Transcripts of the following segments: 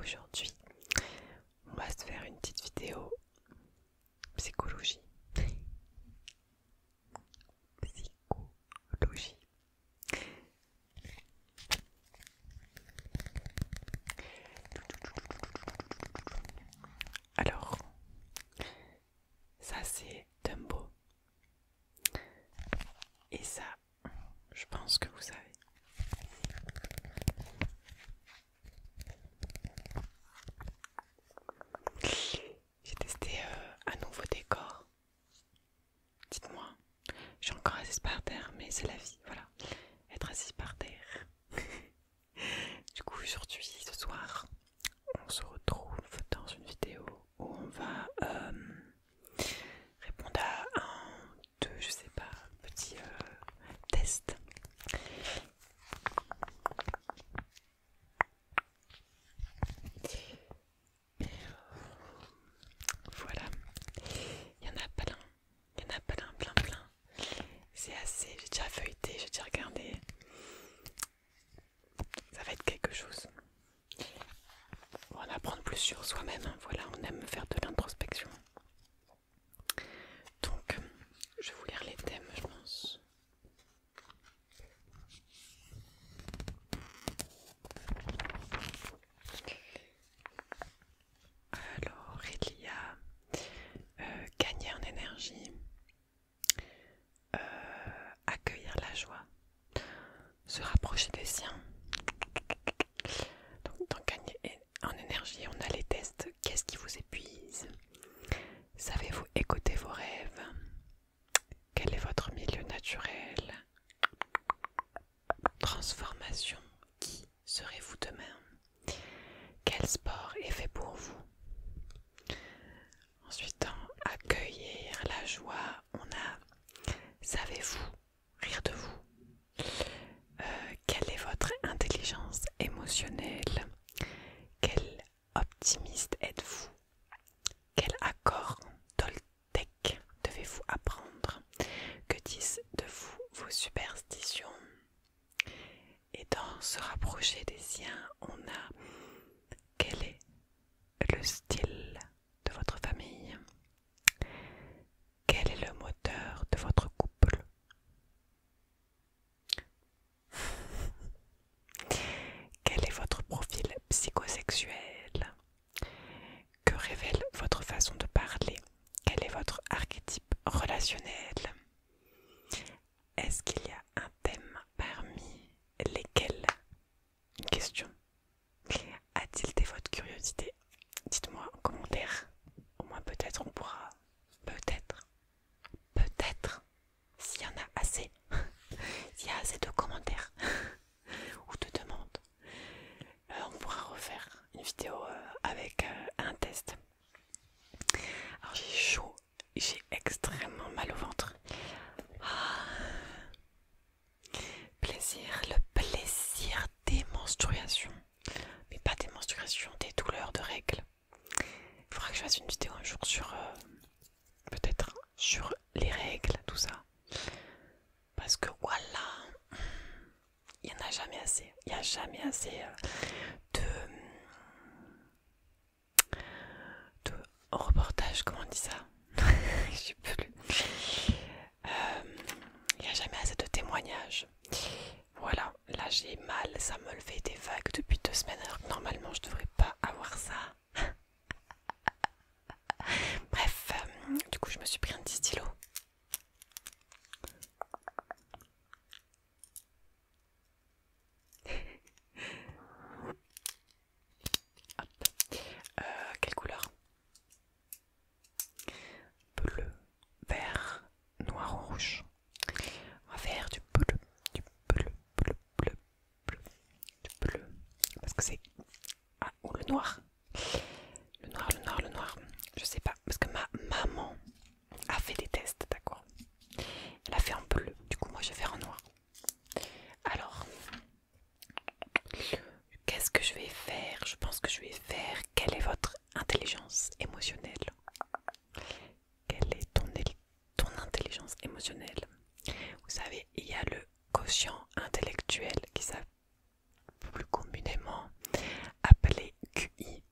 Aujourd'hui, on va se faire une petite vidéo psychologie. Psychologie. Alors, ça c'est Dumbo. Et ça, je pense que vous savez. J'ai testé un nouveau décor. Dites-moi, je suis encore assise par terre, mais c'est la vie, voilà. Être assise par terre. Du coup, aujourd'hui, ce soir, on se retrouve dans une vidéo où on va répondre à je sais pas, petit test. Voilà, il y en a plein, plein. C'est assez, j'ai déjà feuilleté, j'ai déjà regardé. Ça va être quelque chose. On va en apprendre plus sur soi-même, hein. Voilà, on aime faire de l'introspection. Donc, je vais vous lire les thèmes, je pense. Alors, il y a gagner en énergie, accueillir la joie, se rapprocher des siens. Donc, dans gagner en énergie, on a les tests. Qu'est-ce qui vous épuise? Savez-vous écouter vos rêves? Quel est votre milieu naturel? Transformation. Qui serez-vous demain? Quel sport est fait pour vous? Ensuite, en accueillir la joie, on a savez-vous rire de vous? Quelle est votre intelligence émotionnelle? Quel optimiste êtes-vous? Quel accord Toltec devez-vous apprendre? Que disent de vous vos superstitions? Et dans se rapprocher des siens, on a quel est le style de votre famille? Quel est le moteur de votre couple? Quel est votre profil psychosexuel? Que révèle votre façon de parler? Quel est votre archétype relationnel? Est-ce qu'il y a un thème parmi lesquels? Une question a tilté votre curiosité? Dites-moi en commentaire. Au moins peut-être on pourra, peut-être, s'il y en a assez, s'il y a assez de commentaires ou de demandes, on pourra refaire une vidéo avec un test. Alors j'ai chaud, j'ai extrêmement mal au ventre. Plaisir, le plaisir des menstruations. Mais pas des menstruations, des douleurs de règles. Il faudra que je fasse une vidéo un jour sur peut-être sur les règles, tout ça. Parce que voilà, il n'y en a jamais assez. Il n'y a jamais assez de reportages, comment on dit ça? Je sais plus. Il n'y a jamais assez de témoignages. Voilà, là j'ai mal, ça me le fait des vagues depuis 2 semaines alors que normalement je devrais pas avoir ça. Bref, du coup je me suis pris un petit stylo. Hop. Quelle couleur? Bleu, vert, noir ou rouge. On va faire du bleu, du bleu. Parce que c'est... Ah, ou le noir. Le noir. Je sais pas, parce que ma maman a fait des tests, d'accord? Elle a fait en bleu, du coup moi je vais faire en noir. Alors, qu'est-ce que je vais faire? Je pense que je vais faire... Quelle est votre intelligence émotionnelle? Quelle est ton intelligence émotionnelle? Vous savez, il y a le quotient intellectuel qui s'appelle plus communément appelé QI.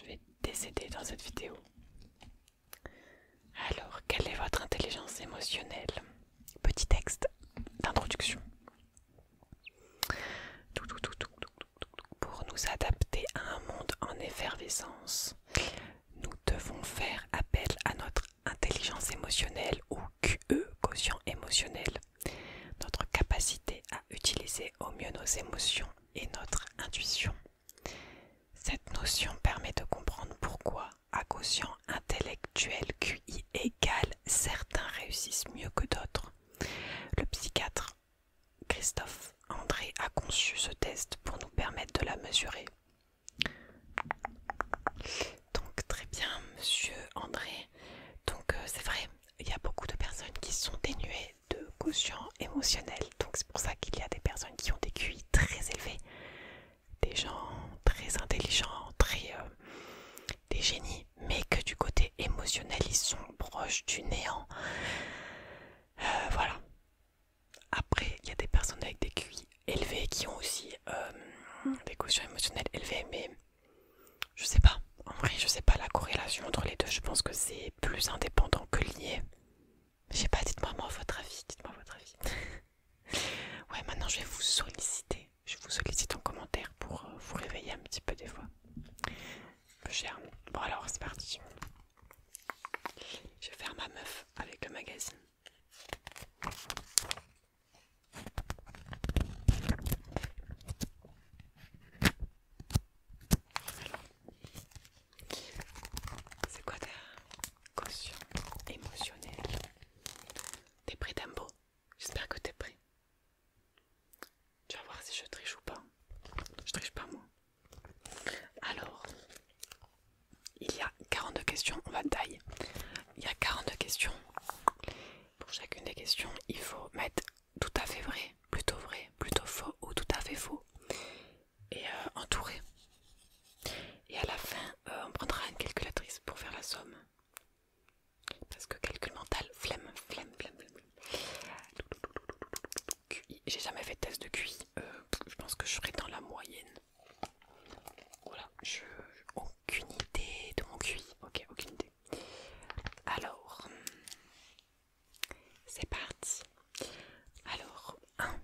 je vais décéder dans cette vidéo. Alors, quelle est votre intelligence émotionnelle? Petit texte d'introduction. Pour nous adapter à un monde en effervescence, nous devons faire appel à notre intelligence émotionnelle ou QE, quotient émotionnel, notre capacité à utiliser au mieux nos émotions et notre intuition. Cette notion permet de comprendre pourquoi, à quotient intellectuel QI égal, certains réussissent mieux que d'autres. Le psychiatre Christophe André a conçu ce test pour nous permettre de la mesurer. Donc très bien, monsieur André. Donc c'est vrai, il y a beaucoup de personnes qui sont dénuées de quotient émotionnel. Donc c'est pour ça qu'il y a des personnes qui ont des QI très élevés, des gens très intelligents, des génies, mais que du côté émotionnel ils sont proches du néant. Voilà. Après, il y a des personnes avec des QI élevés qui ont aussi des quotients émotionnels élevés, mais je sais pas. En vrai, je sais pas la corrélation entre les deux. Je pense que c'est plus indépendant que lié. Je sais pas, dites-moi votre avis. Dites-moi votre avis. Ouais, maintenant je vais vous solliciter. Je vous sollicite en commentaire pour vous réveiller un petit peu des fois. Peu cher. Bon alors, c'est parti. Je vais faire ma meuf avec le magazine. C'est quoi ta quotient émotionnel? T'es prêt, Dambo? J'espère que t'es prêt. Tu vas voir si je triche ou pas. Je triche pas, moi. Alors, il y a 42 questions, on va tailler. Il y a 42 questions. Pour chacune des questions, il faut mettre tout à fait vrai, plutôt faux ou tout à fait faux. Et entourer. Et à la fin, on prendra une calculatrice pour faire la somme. Parce que calcul mental, flemme. QI, j'ai jamais fait de test de QI. Je pense que je serai dans la moyenne. Voilà, je aucune idée de mon QI. Ok, aucune idée. Alors, c'est parti. Alors, 1.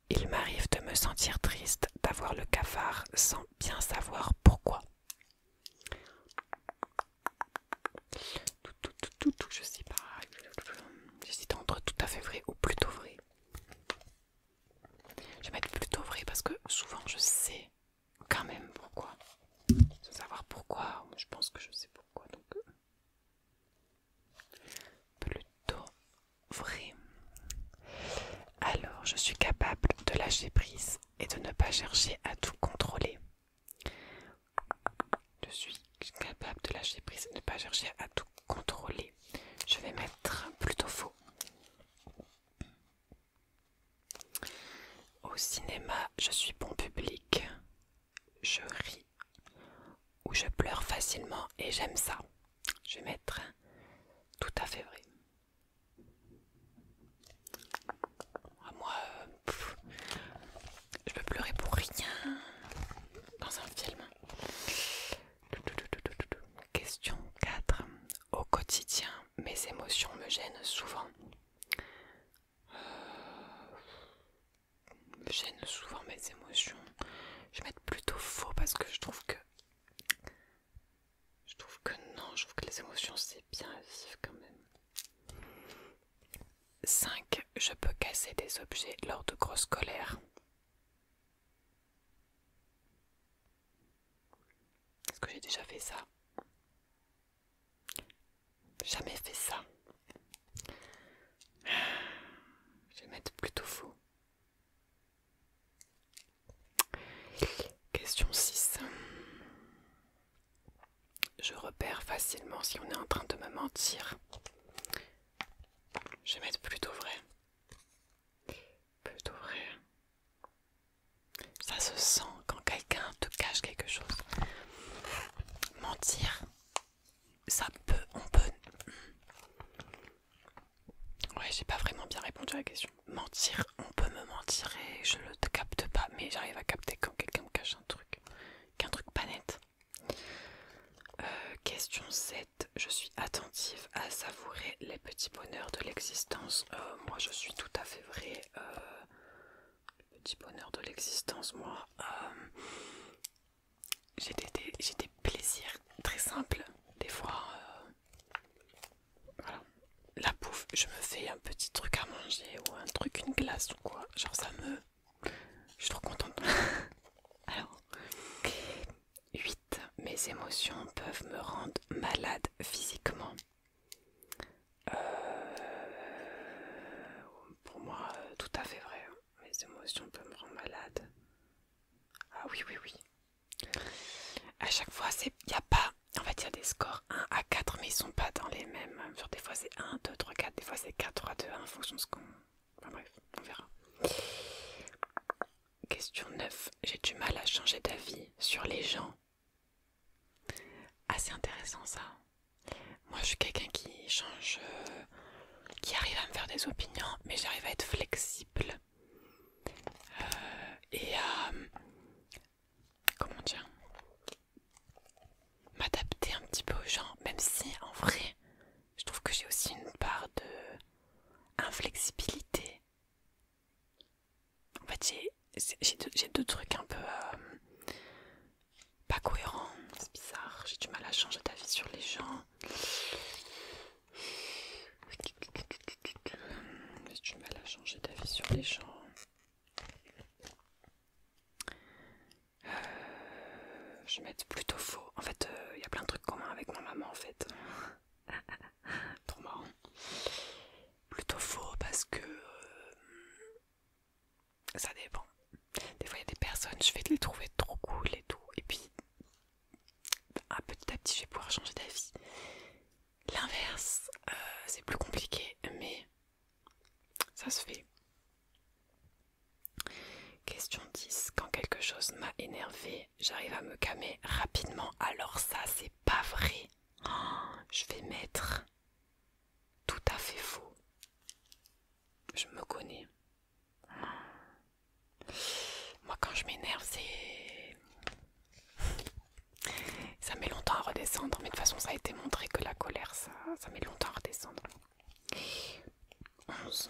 Il m'arrive de me sentir triste, d'avoir le cafard sans bien savoir pourquoi. Je sais pas. J'hésite entre tout à fait vrai ou plutôt vrai. Je vais mettre plutôt vrai parce que souvent je sais quand même pourquoi. Sans savoir pourquoi, je pense que je sais pourquoi. Donc plutôt vrai. Alors, je suis capable de lâcher prise et de ne pas chercher à tout contrôler. Je suis capable de lâcher prise et de ne pas chercher à tout contrôler. Je vais mettre plutôt faux. Au cinéma, je suis bon public. Je ris ou je pleure facilement et j'aime ça. Je vais mettre tout à fait vrai. Moi, je peux pleurer pour rien dans un film. Question 4. Au quotidien, mes émotions me gênent souvent. Mes émotions. Je vais mettre plutôt faux parce que je trouve que non, je trouve que les émotions c'est bien à vivre quand même. 5. Je peux casser des objets lors de grosses colères. Est-ce que j'ai déjà fait ça? Jamais fait ça. Je vais mettre plutôt faux. Question 6. Je repère facilement si on est en train de me mentir. Je vais mettre plutôt vrai. Plutôt vrai. Ça se sent quand quelqu'un te cache quelque chose. Mentir, on peut. Ouais, j'ai pas vraiment bien répondu à la question. Mentir, on peut me mentir et je le capte pas, mais j'arrive à capter quand quelqu'un me cache un truc. Qu'un truc pas net. petit bonheur de l'existence. Moi je suis tout à fait vrai. Le petit bonheur de l'existence, moi. J'ai des plaisirs très simples. Des fois, voilà. La bouffe, je me fais un petit truc à manger ou un truc, une glace ou quoi. Genre ça me... Je suis trop contente. Alors, 8. Mes émotions peuvent me rendre malade physiquement. Pour moi, tout à fait vrai. Mes émotions peuvent me rendre malade. Ah oui, oui, oui. À chaque fois, il y a pas... En fait, il y a des scores 1 à 4, mais ils sont pas dans les mêmes. Genre, des fois, c'est 1, 2, 3, 4. Des fois, c'est 4, 3, 2, 1, en fonction de ce qu'on... Enfin bref, on verra. Question 9. J'ai du mal à changer d'avis sur les gens. Assez intéressant, ça. Moi, je suis quelqu'un qui change... qui arrive à me faire des opinions, mais j'arrive à être flexible. Et à... comment dire, m'adapter un petit peu aux gens, même si en vrai je trouve que j'ai aussi une part de inflexibilité. En fait j'ai deux trucs un peu pas cohérents, c'est bizarre, j'ai du mal à changer d'avis sur les gens. J'ai du mal à changer d'avis sur les gens. Je vais mettre plutôt faux. En fait, il y a plein de trucs communs avec ma maman en fait. Trop marrant. Plutôt faux parce que ça dépend. Des fois, il y a des personnes, je vais les trouver trop cool et tout. Et puis, petit à petit, je vais pouvoir changer d'avis. L'inverse, c'est plus compliqué, mais ça se fait. Question 10. Quand quelque chose m'a énervé, j'arrive à me calmer rapidement. Alors ça, c'est pas vrai. Je vais mettre tout à fait faux. Je me connais. Moi, quand je m'énerve, ça met longtemps à redescendre. Mais de toute façon, ça a été montré que la colère, ça met longtemps à redescendre. 11.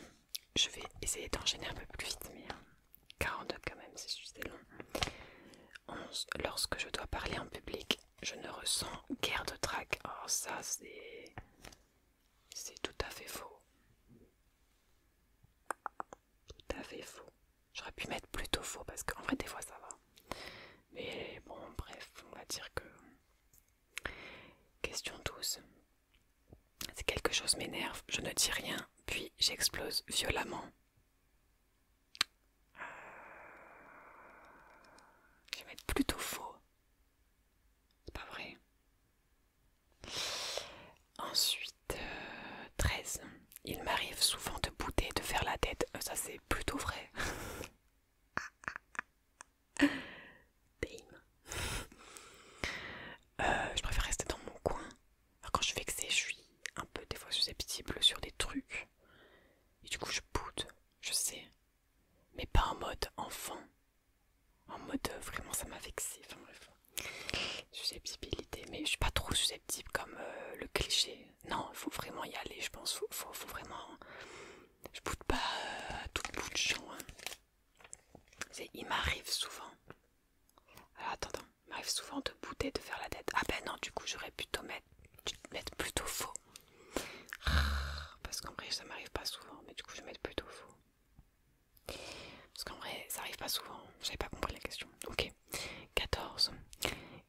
Je vais essayer d'enchaîner un peu plus vite, mais 42 quand même, c'est long. 11. Lorsque je dois parler en public, je ne ressens guère de trac. Oh, ça, c'est tout à fait faux. Tout à fait faux. J'aurais pu mettre plutôt faux parce qu'en vrai, des fois, ça va. Mais bon, bref, on va dire que... Question 12. Si quelque chose m'énerve, je ne dis rien, puis j'explose violemment. Je vais mettre plutôt faux. C'est pas vrai. Ensuite, 13. Il m'arrive souvent de bouder, de faire la tête. Ça, c'est plutôt vrai. Damn. Je préfère rester dans mon coin. Alors, quand je suis vexée, je suis un peu des fois susceptible sur des trucs. Et du coup, je boude, je sais. Mais pas en mode enfant. En mode vraiment, ça m'a vexée. Enfin bref. Susceptibilité. Mais je suis pas trop susceptible comme le cliché. Non, il faut vraiment y aller, je pense. Faut vraiment... Je boude pas à tout bout de champ. Hein. Il m'arrive souvent. Alors, attends. Il m'arrive souvent de bouder, de faire la tête. Ah ben non, du coup, j'aurais plutôt mettre plutôt faux. Parce qu'en vrai, ça m'arrive pas souvent. Mais du coup, je vais mettre plutôt faux. Parce qu'en vrai, ça arrive pas souvent. J'avais pas compris la question. Ok. 14.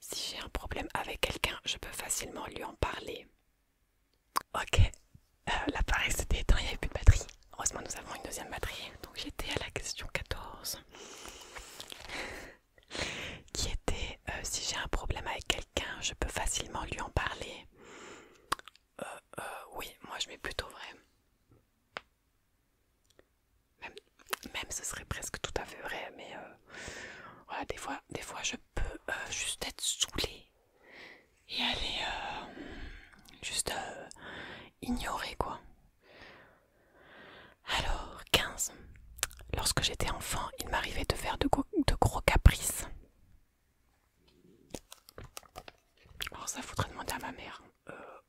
Si j'ai un problème avec quelqu'un, je peux facilement lui en parler. Ok. L'appareil s'était éteint, il n'y avait plus de batterie. Heureusement, nous avons une deuxième batterie. Donc j'étais à la question 14. Qui était si j'ai un problème avec quelqu'un, je peux facilement lui en parler. Oui, moi je mets plutôt vrai. Même ce serait presque tout à fait vrai, mais voilà, des fois je peux juste être saoulée et aller juste ignorer quoi. Alors, 15. Lorsque j'étais enfant, il m'arrivait de faire de gros caprices. Alors ça, faudrait demander à ma mère.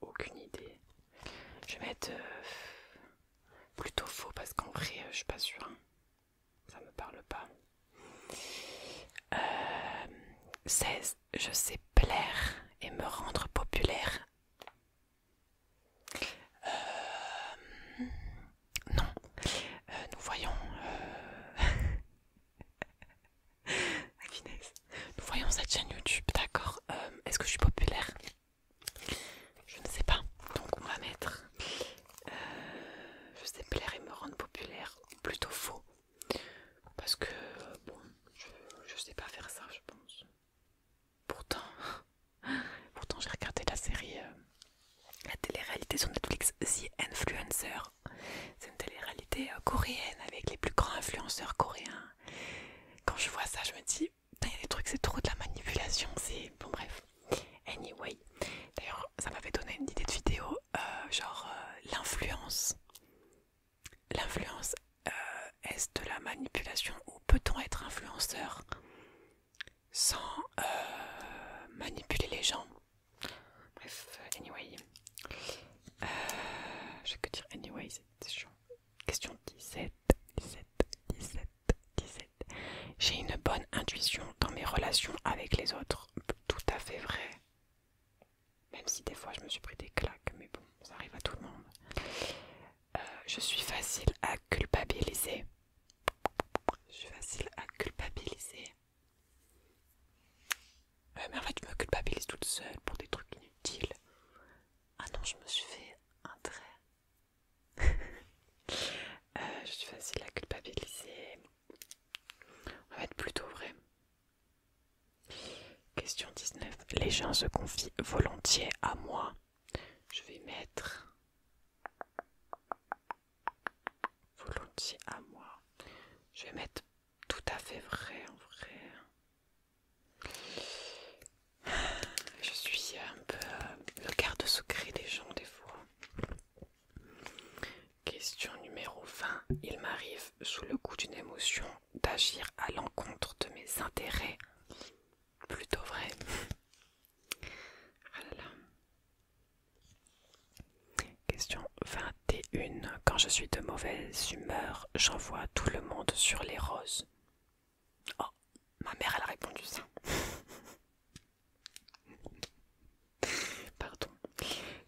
Aucune idée. Je vais mettre 16. Je sais plaire et me rendre populaire. Non. Nous voyons... Finesse. Nous voyons cette chaîne YouTube, d'accord. Est-ce que je suis populaire? Je ne sais pas. Donc on va mettre... je sais plaire et me rendre populaire. Plutôt faux. Parce que, bon, je sais pas faire ça, je pense. Pourtant j'ai regardé la série, la télé-réalité sur Netflix, The Influencer. C'est une télé-réalité coréenne avec les plus grands influenceurs coréens. Quand je vois ça, je me dis, il y a des trucs, c'est trop de la manipulation, c'est... Bon bref. Anyway. D'ailleurs, ça m'avait donné une idée de vidéo, genre l'influence. L'influence, est-ce de la manipulation ou peut-on être influenceur sans manipuler les gens? Bref, anyway. Je vais que dire anyway, c'est chiant. Question 17. J'ai une bonne intuition dans mes relations avec les autres. Tout à fait vrai. Même si des fois je me suis pris des claques, mais bon, ça arrive à tout le monde. Je suis facile à culpabiliser. Je suis facile à culpabiliser. Mais en fait, je me culpabilise toute seule pour des trucs inutiles. Ah non, je me suis fait un trait. Je suis facile à culpabiliser. On va être plutôt vrai. Question 19. Les gens se confient volontiers à moi. Je vais mettre volontiers à moi. Je vais mettre tout à fait vrai en vrai. Je suis un peu le garde-secret des gens des fois. Question numéro 20. Il m'arrive sous le coup d'une émotion d'agir à l'encontre de mes intérêts. Plutôt vrai. Ah là là. Question 21. Quand je suis de mauvaise humeur, j'envoie tout le monde sur les roses. Oh, ma mère elle a répondu ça. Pardon.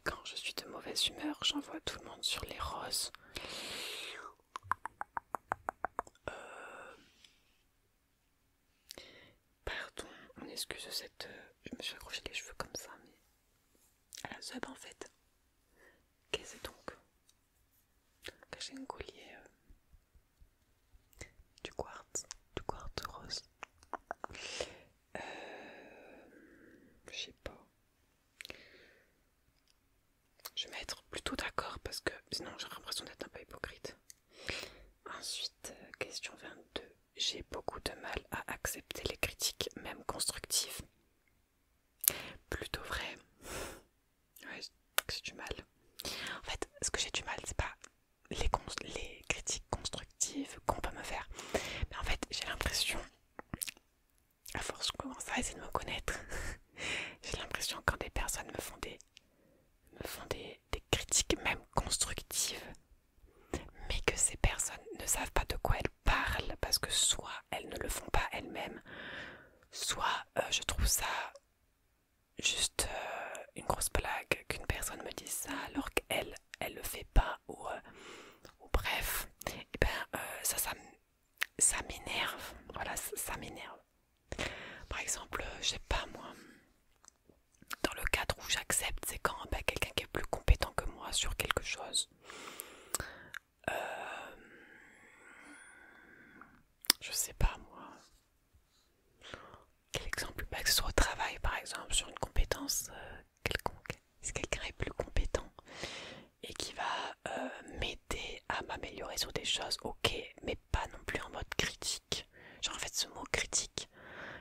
Quand je suis de mauvaise humeur, j'envoie tout le monde sur les roses. Pardon, on excuse cette... Je me suis accroché les cheveux comme ça, mais... à la sub en fait. Qu'est-ce que c'est donc? J'ai un collier du quartz rose. Je sais pas. Je vais être plutôt d'accord parce que sinon j'ai l'impression d'être un peu hypocrite. Ensuite, question 22. J'ai beaucoup de mal à accepter les critiques, même constructives. Plutôt vrai. Ouais, j'ai du mal. En fait, ce que j'ai du mal, c'est pas les critiques constructives qu'on peut me faire. Mais en fait, j'ai l'impression, à force je commence à essayer de me connaître, j'ai l'impression quand des personnes me font des critiques même constructives, mais que ces personnes ne savent pas de quoi elles parlent, parce que soit elles ne le font pas elles-mêmes, soit je trouve ça juste une grosse blague qu'une personne me dise ça alors qu'elle le fait pas, ou bref, et ben ça m'énerve, voilà, ça m'énerve. Par exemple, je sais pas moi, dans le cadre où j'accepte, c'est quand quelqu'un qui est plus compétent que moi sur quelque chose. Je sais pas moi. Quel exemple? Que ce soit au travail par exemple, sur une compétence quelconque. Si quelqu'un est plus compétent et qui va m'aider à m'améliorer sur des choses, ok, mais pas non plus en mode critique. Genre en fait ce mot critique,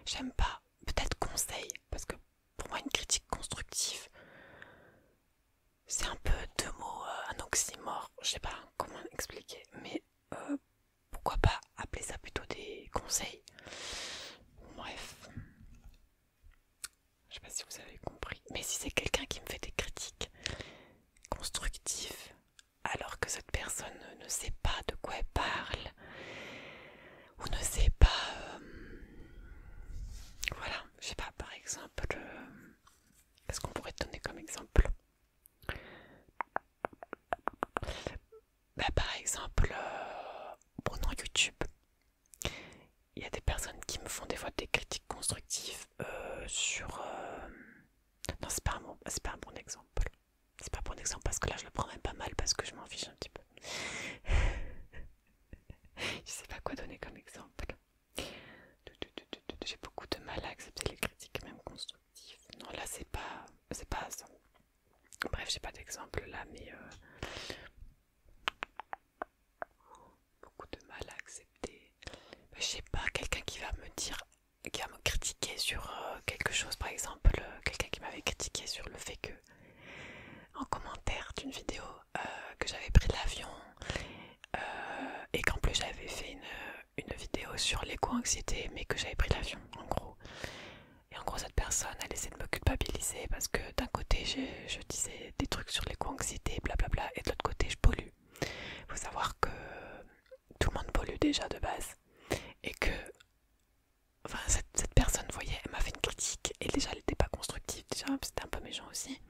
j'aime pas. Peut-être conseil, parce que pour moi une critique constructive, c'est un peu deux mots, un oxymore, je sais pas comment expliquer, mais pourquoi pas appeler ça plutôt des conseils. Bref, je sais pas si vous avez compris, mais si c'est quelqu'un qui me fait des critiques constructives alors que cette personne ne sait pas de quoi elle parle ou ne sait pas, voilà, je sais pas, c'est pas un bon exemple. C'est pas un bon exemple parce que là je le prends même pas mal parce que je m'en fiche un petit peu. Je sais pas quoi donner comme exemple. J'ai beaucoup de mal à accepter les critiques même constructives. Non là c'est pas ça. Bref j'ai pas d'exemple là mais beaucoup de mal à accepter. Je sais pas, quelqu'un qui va me dire, qui va me critiquer sur quelque chose, par exemple, quelqu'un qui m'avait critiqué sur le fait que, en commentaire d'une vidéo, que j'avais pris l'avion et qu'en plus j'avais fait une vidéo sur l'éco-anxiété, mais que j'avais pris l'avion, en gros. Et en gros, cette personne, elle essaie de me culpabiliser parce que d'un côté, je disais des trucs sur l'éco-anxiété, blablabla, et de l'autre côté, je pollue. Il faut savoir que tout le monde pollue déjà de base et que enfin cette personne, vous voyez, elle m'a fait une critique et déjà elle n'était pas constructive, déjà c'était un peu méchant aussi.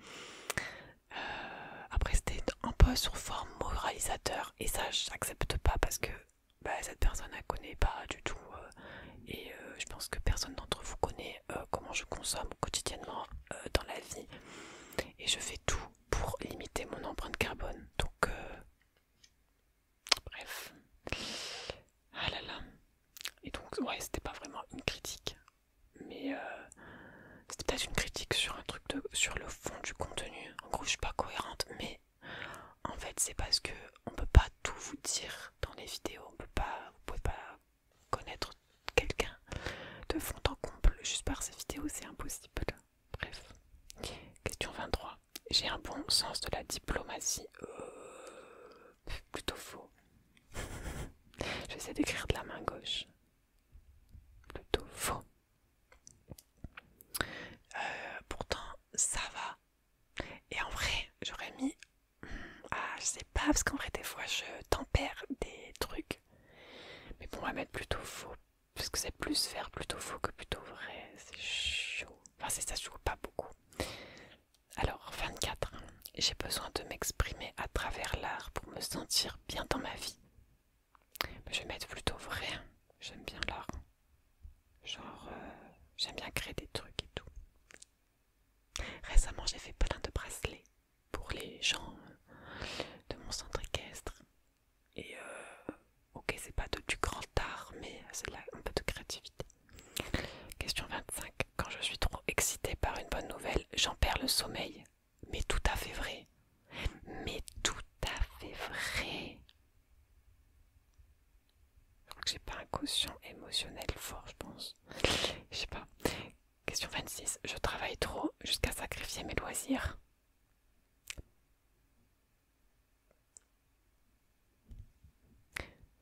Après c'était un peu sur forme moralisateur et ça j'accepte pas parce que bah, cette personne elle connaît pas du tout et je pense que personne d'entre vous connaît comment je consomme quotidiennement dans la vie et je fais tout pour limiter mon empreinte carbone donc bref, ah là là. Et donc ouais c'était pas vraiment une critique mais c'était peut-être une critique sur un truc sur le fond du contenu. En gros, je suis pas cohérente, mais en fait, c'est parce que on peut pas tout vous dire dans les vidéos. Vous pouvez pas connaître quelqu'un de fond en comble juste par ces vidéos, c'est impossible. Bref. Question 23. J'ai un bon sens de la diplomatie. Plutôt faux. J'essaie d'écrire de la main gauche. Plutôt faux. Pourtant, ça va. Et en vrai, j'aurais mis... Ah, je sais pas, parce qu'en vrai, des fois, je tempère des trucs. Mais bon, on va mettre plutôt faux. Parce que c'est plus faire plutôt faux que plutôt vrai. C'est chaud. Enfin, c'est ça, je joue pas beaucoup. Alors, 24. J'ai besoin de m'exprimer à travers l'art pour me sentir bien dans ma vie. Je vais mettre plutôt vrai. J'aime bien l'art. Genre, j'aime bien créer des trucs et tout. Récemment, j'ai fait plein de bracelets pour les gens de mon centre équestre. Et ok, c'est pas du grand art, mais c'est là un peu de créativité. Question 25. Quand je suis trop excitée par une bonne nouvelle, j'en perds le sommeil. Mais tout à fait vrai. Mais tout à fait vrai. Je crois que j'ai pas un quotient émotionnel fort, je pense. Je sais pas. Question 26. Je travaille trop jusqu'à sacrifier mes loisirs.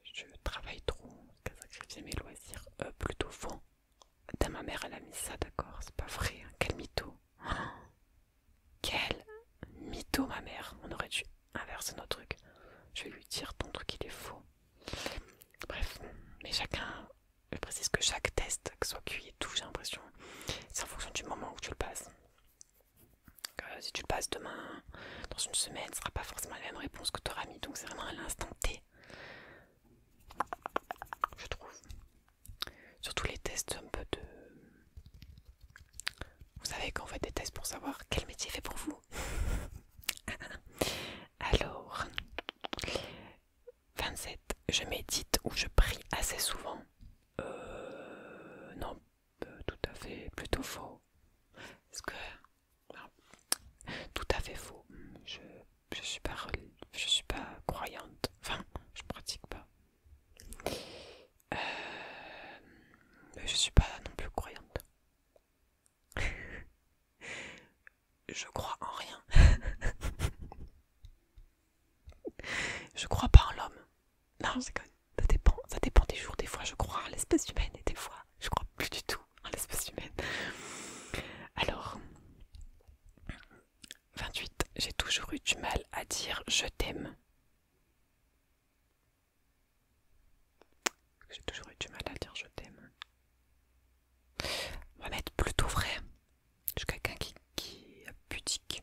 Je travaille trop jusqu'à sacrifier mes loisirs. Plutôt faux. Ma mère, elle a mis ça, d'accord. C'est pas vrai. Hein. Quel mytho. Oh, quel mytho, ma mère. On aurait dû inverser nos trucs. Je vais lui dire ton truc, il est faux. Bref. Mais chacun... Je précise que chaque test, que ce soit QI et tout, j'ai l'impression, c'est en fonction du moment où tu le passes. Si tu le passes demain, dans une semaine, ce sera pas forcément la même réponse que tu auras mis. Donc c'est vraiment à l'instant T. Je trouve. Surtout les tests un peu de... Vous savez quand on fait des tests pour savoir quel métier fait pour vous. Alors, 27. Je médite ou je prie assez souvent. Non, tout à fait, plutôt faux. Parce que... Non, tout à fait faux. Je suis pas croyante. Enfin, je pratique pas. Mais je suis pas non plus croyante. Je crois en rien. Je crois pas en l'homme. Non, c'est comme ça dépend des jours. Des fois, je crois en l'espèce humaine et des fois, je crois plus du tout en l'espèce humaine. Alors, 28. J'ai toujours eu du mal à dire je t'aime. J'ai toujours eu du mal à dire je t'aime. On va mettre plutôt vrai. Je suis quelqu'un qui est pudique.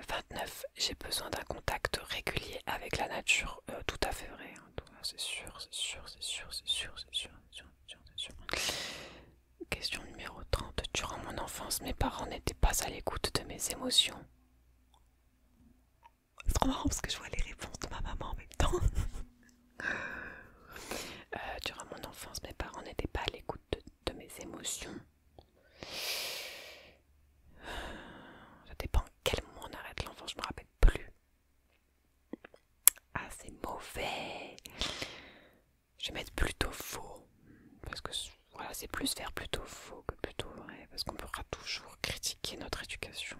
29. J'ai besoin d'un contact régulier avec la nature. Tout à fait vrai. Hein. C'est sûr, c'est sûr, c'est sûr, c'est sûr, c'est sûr, c'est sûr, c'est sûr. Question numéro 30. Durant mon enfance, mes parents n'étaient pas à l'écoute de mes émotions. C'est trop marrant parce que je vois les réponses de ma maman en même temps. Durant mon enfance, mes parents n'étaient pas à l'écoute de mes émotions. Ça dépend quel moment on arrête l'enfance, je me rappelle plus. Ah, c'est mauvais. Je vais mettre plutôt faux. Parce que voilà, c'est plus vers plutôt faux que plutôt vrai. Parce qu'on pourra toujours critiquer notre éducation.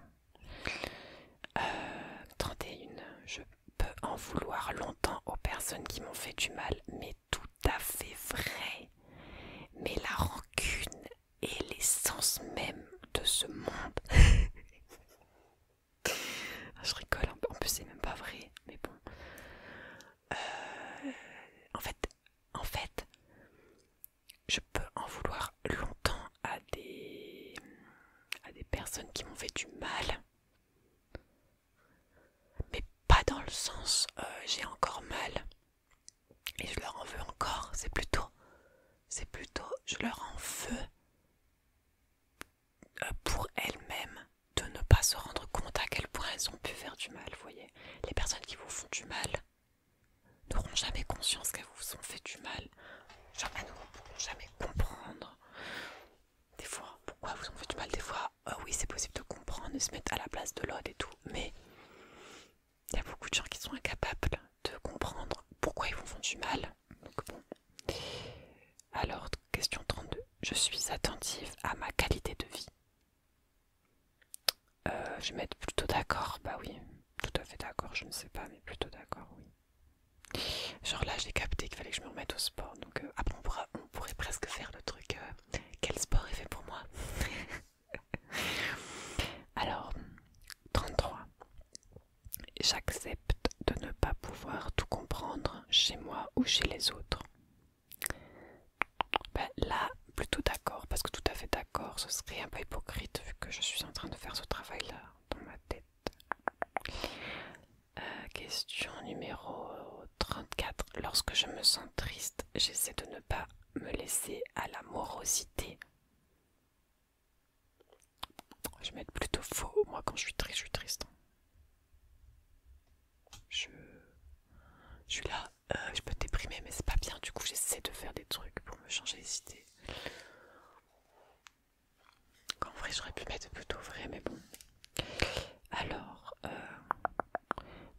31. Je peux en vouloir longtemps aux personnes qui m'ont fait du mal, mais tout à fait vrai. Mais la rancune est l'essence même de ce monde. Je rigole, en plus c'est même pas vrai, mais bon. En fait, je peux en vouloir longtemps à des personnes qui m'ont fait du mal, mais pas dans le sens j'ai encore mal et je leur en veux encore. C'est plutôt je leur en veux pour elles-mêmes de ne pas se rendre compte à quel point elles ont pu faire du mal. Vous voyez, les personnes qui vous font du mal n'auront jamais conscience qu'elles vous ont fait du mal. Genre, elles ne pourront jamais comprendre. Des fois, pourquoi vous ont fait du mal. Des fois, oui, c'est possible de comprendre et se mettre à la place de l'autre et tout, mais il y a beaucoup de gens qui sont incapables de comprendre pourquoi ils vous font du mal. Donc bon. Alors, question 32. Je suis attentive à ma qualité de vie. Je vais mettre plutôt d'accord. Bah oui, tout à fait d'accord. Je ne sais pas, mais plutôt d'accord, oui. Genre là, j'ai capté qu'il fallait que je me remette au sport. Donc après, on pourrait presque faire le truc. Quel sport est fait pour moi? Alors, 33. J'accepte de ne pas pouvoir tout comprendre chez moi ou chez les autres. Ben, là, plutôt d'accord, parce que tout à fait d'accord, ce serait un peu hypocrite vu que je suis en train de faire ce travail-là dans ma tête. Question numéro 34. Lorsque je me sens triste, j'essaie de ne pas me laisser à la morosité. Je vais mettre plutôt faux. Moi, quand je suis triste, je suis triste. Je suis là, je peux déprimer, mais c'est pas bien. Du coup, j'essaie de faire des trucs pour me changer les idées. En vrai, j'aurais pu mettre plutôt vrai, mais bon. Alors,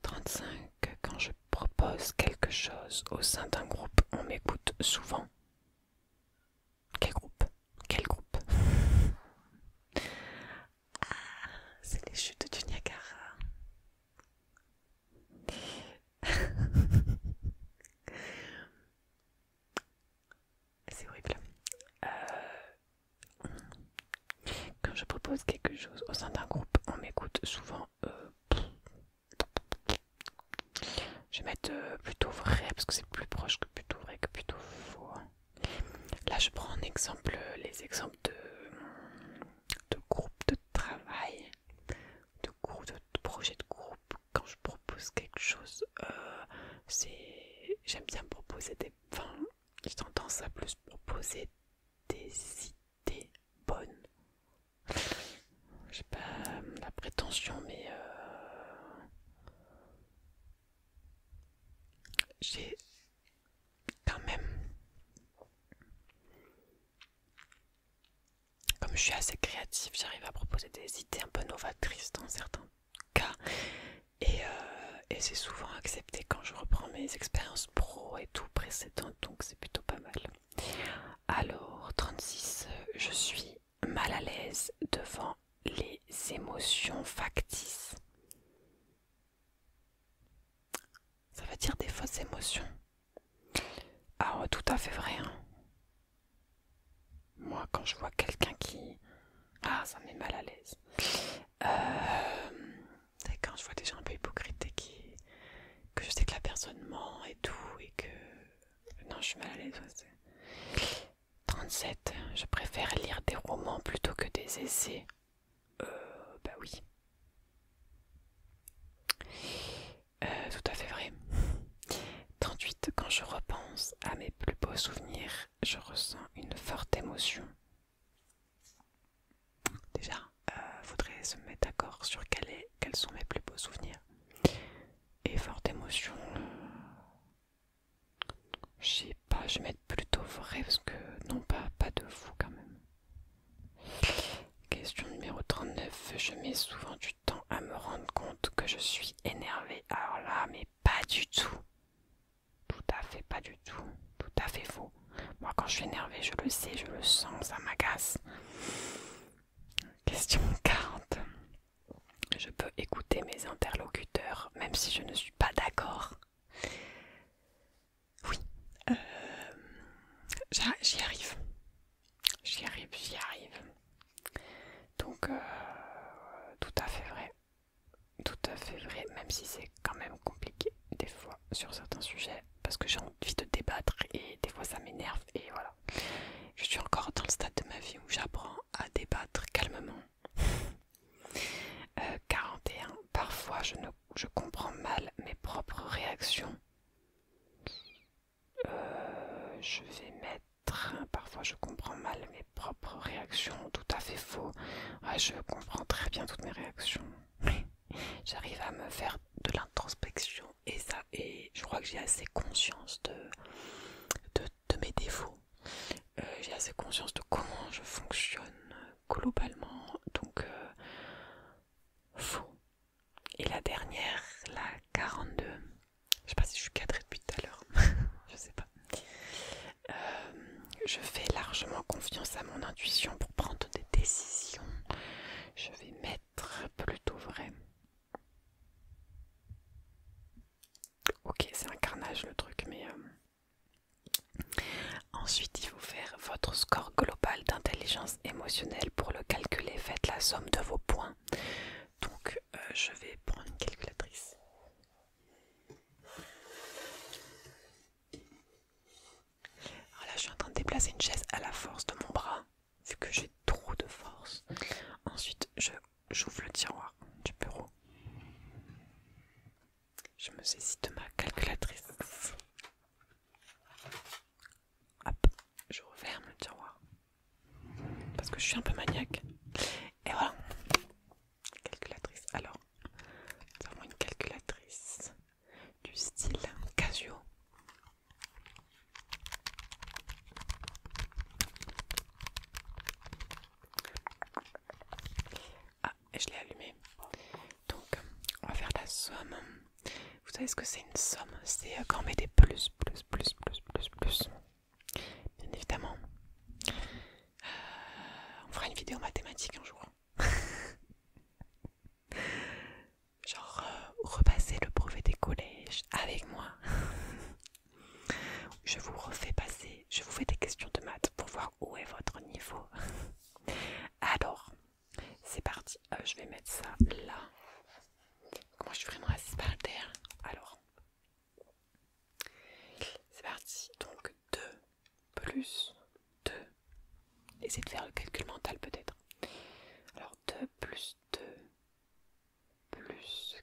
35. Quand je propose quelque chose au sein d'un groupe, on m'écoute souvent. Quel groupe? Quel groupe? Ah, c'est les chutes du Niagara. C'est horrible. Quand je propose quelque chose au sein d'un groupe, on m'écoute souvent. Je vais mettre plutôt vrai parce que c'est plus proche que plutôt vrai que plutôt faux. Là, je prends en exemple les exemples de groupes de travail, de projets de groupe. Quand je propose quelque chose, j'aime bien proposer des. Enfin, j'ai tendance à plus proposer des idées bonnes. J'ai pas la prétention, mais j'ai quand même, comme je suis assez créative, j'arrive à proposer des idées un peu novatrices dans certains cas et c'est souvent accepté quand je reprends mes expériences pro et tout précédentes, donc c'est plutôt pas mal. Alors 36, je suis mal à l'aise devant les émotions factices. Ça veut dire des fausses émotions. Ah ouais, tout à fait vrai, hein. Moi, quand je vois quelqu'un qui... Ah, ça me met mal à l'aise. C'est quand je vois des gens un peu hypocrites et que je sais que la personne ment et tout, et que... Non, je suis mal à l'aise. Ouais, 37. Je préfère lire des romans plutôt que des essais. Bah oui. Tout à fait vrai. 38. Quand je repense à mes plus beaux souvenirs, je ressens une forte émotion. se mettre d'accord sur quels sont mes plus beaux souvenirs. Et forte émotion, je sais pas, je vais mettre plutôt vrai parce que non, pas de fou quand même. Question numéro 39. Je mets souvent du temps à me rendre compte que je suis énervée. Alors là, mais pas du tout. Tout à fait pas du tout. Tout à fait faux. Moi, quand je suis énervée, je le sais, je le sens, ça m'agace. Question 40. Je peux écouter mes interlocuteurs, même si je ne suis pas d'accord. Oui. J'y arrive. J'y arrive. Donc, tout à fait vrai. Tout à fait vrai, même si c'est quand même compliqué des fois sur certains sujets, parce que j'ai envie de débattre et des fois ça m'énerve et voilà. Je suis encore dans le stade de ma vie où j'apprends à débattre calmement. 41. Parfois je comprends mal mes propres réactions. Je vais mettre... Parfois je comprends mal mes propres réactions. Tout à fait faux. Ouais, je comprends très bien toutes mes réactions. J'arrive à me faire de l'introspection et je crois que j'ai assez conscience de mes défauts. J'ai assez conscience de comment je fonctionne globalement. Donc faux. Et la dernière, la 42. Je sais pas si je suis cadrée depuis tout à l'heure. Je sais pas. Je fais largement confiance à mon intuition pour prendre des décisions. Je vais mettre plutôt vrai. Ok, c'est un carnage le truc, mais... Ensuite, il faut faire votre score global d'intelligence émotionnelle. Pour le calculer, faites la somme de vos points. Donc, je vais prendre une calculatrice. Alors là, je suis en train de déplacer une chaise à la force de mon bras, vu que j'ai trop de force. Ensuite, j'ouvre le tiroir du bureau. Je me saisis de ma calculatrice. Hop, je referme le tiroir. Parce que je suis un peu maniaque. Et voilà. Calculatrice. Alors, nous avons une calculatrice du style Casio. Ah, et je l'ai allumée. Donc, on va faire la somme. Vous savez ce que c'est une somme? C'est quand on met des plus. Bien évidemment. On fera une vidéo mathématique un jour. Genre, repasser le brevet des collèges avec moi. Je vous refais passer, je vous fais des questions de maths pour voir où est votre niveau. Alors, c'est parti. Je vais mettre ça là. Moi, je suis vraiment assise par terre. Alors, c'est parti. Donc, 2 plus 2. Essayez de faire le calcul mental peut-être. Alors, 2 plus 2 plus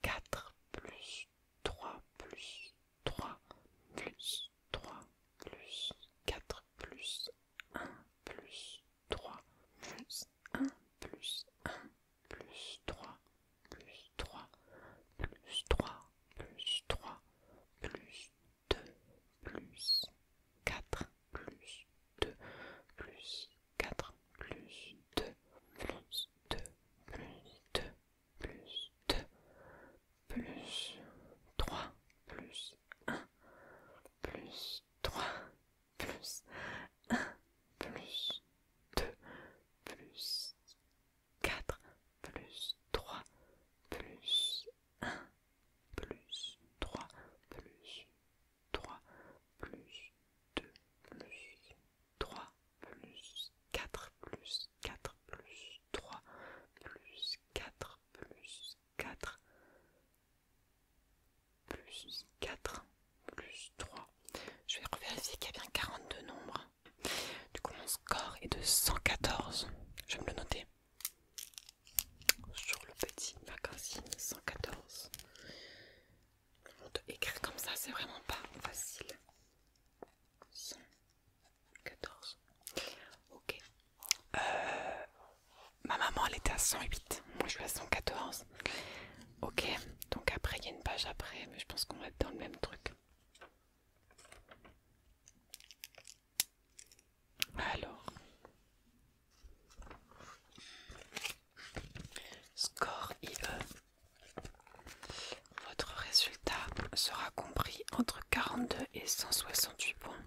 4 plus 3 plus 3 plus 3 plus 4 plus 1 plus 3 plus 1 plus 1 plus 3 plus 3 plus 3 plus 3 plus 2 plus 4 plus 2 plus 4 plus 2 plus 2 plus 2 plus 2 plus 3 plus 1 plus 3 plus 1 plus 2 plus 4 plus 3 plus 1 plus 3 plus 3 plus 2 plus 3 plus 4 plus 4 plus 3 plus 4 plus 4 plus 4 plus 3. Je vais revérifier qu'il y a bien 42 nombres. Du coup mon score est de 114. Je vais me le noter sur le petit magazine. 114. De écrire comme ça, c'est vraiment pas facile. 114. Ok. Ma maman, elle était à 108. je suis à 114. Ok, donc après il y a une page après, mais je pense qu'on va être dans le même truc. Alors, score IE. Votre résultat sera compris entre 42 et 168 points.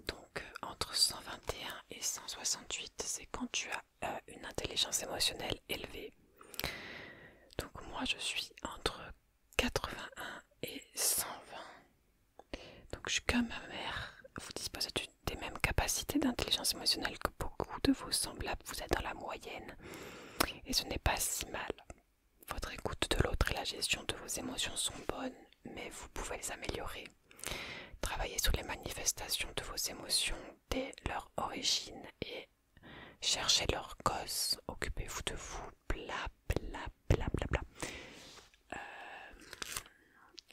Donc entre 121 et 168, c'est quand tu as une intelligence émotionnelle élevée. Donc moi je suis entre 81 et 120. Donc je suis comme ma mère. Vous disposez des mêmes capacités d'intelligence émotionnelle que beaucoup de vos semblables. Vous êtes dans la moyenne. Et ce n'est pas si mal. Votre écoute de l'autre et la gestion de vos émotions sont bonnes, mais vous pouvez les améliorer. Travaillez sur les manifestations de vos émotions dès leur origine et cherchez leur cause. Occupez-vous de vous. Bla bla bla bla bla.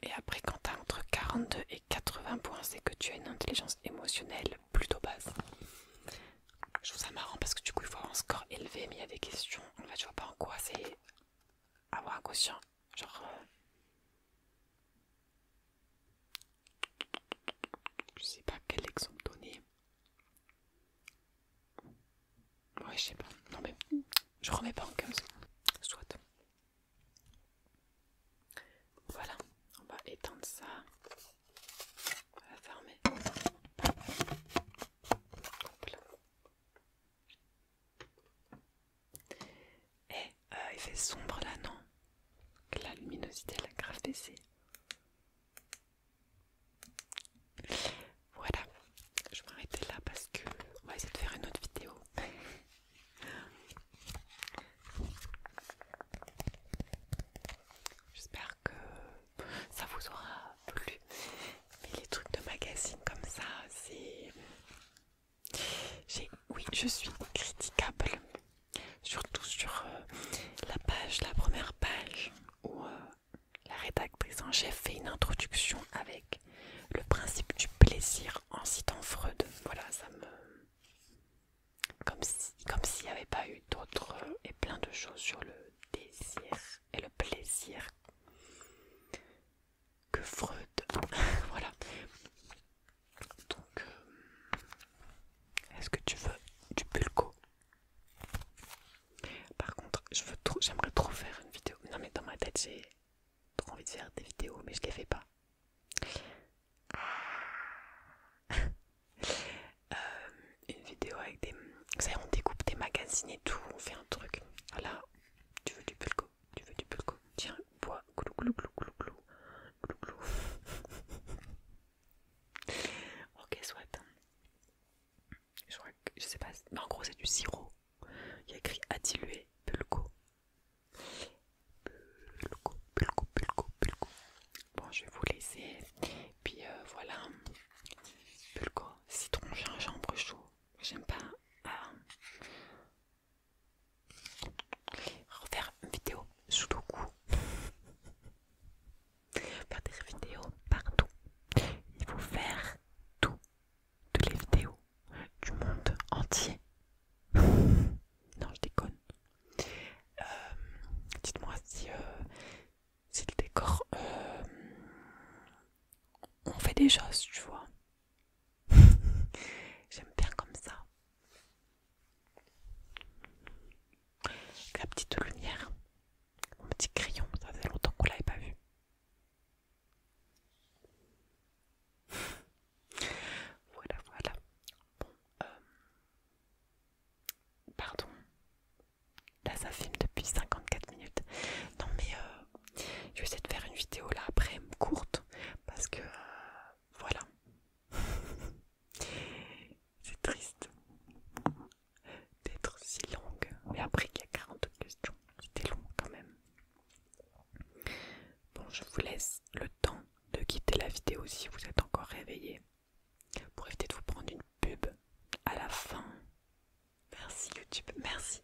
Et après, quand tu as entre 42 et 80 points, c'est que tu as une intelligence émotionnelle plutôt basse. Je trouve ça marrant parce que du coup, il faut avoir un score élevé, mais il y a des questions. En fait, je vois pas en quoi c'est avoir un quotient. Genre, je sais pas quel exemple donner. Ouais, je sais pas. Non, mais je remets pas en cause. Soit. Voilà, on va éteindre ça. On va fermer. Voilà. Et il fait sombre là, non? La luminosité, elle a grave baissé. Voilà, je vais m'arrêter là parce que on va essayer de faire une autre vidéo. J'espère que ça vous aura plu. Mais les trucs de magazine comme ça, c'est... Oui, je suis critiquable. Surtout sur la première page où la rédactrice en chef fait une introduction avec le principe du plaisir en citant Freud. Voilà, ça me... Comme s'il n'y avait pas eu d'autres et plein de choses sur le désir et le plaisir que Freud. Voilà. Donc, est-ce que tu veux du pulco? Par contre, j'aimerais trop faire une vidéo. Non mais dans ma tête, j'ai trop envie de faire des vidéos, mais je les fais pas. Une vidéo avec des... Vous savez, on découpe des magazines et tout, on fait un truc. Voilà, tu veux du pulco? Tu veux du pulco? Tiens, bois, glou glou glou glou glou glou glou. Ok, soit. Je sais pas, mais en gros c'est du sirop. Il y a écrit à diluer, pulco. Pulco, pulco, pulco, pulco. Bon, je vais vous laisser. Puis voilà. Pulco, citron, gingembre chaud. J'aime pas. Refaire une vidéo sudoku. Faire des vidéos partout. Il faut faire toutes les vidéos du monde entier. Non, je déconne. Dites-moi si le décor on fait des choses, tu vois. J'aime bien comme ça. La petite lumière. Mon petit crayon, ça faisait longtemps qu'on l'avait pas vu. Voilà, voilà. Bon, pardon. Là, ça filme depuis 54 minutes. Non, mais je vais essayer de faire une vidéo là après, courte. Parce que, voilà. C'est triste d'être si longue. Mais après qu'il y a 40 questions, c'était long quand même. Bon, je vous laisse le temps de quitter la vidéo si vous êtes encore réveillé. Pour éviter de vous prendre une pub à la fin. Merci YouTube, merci.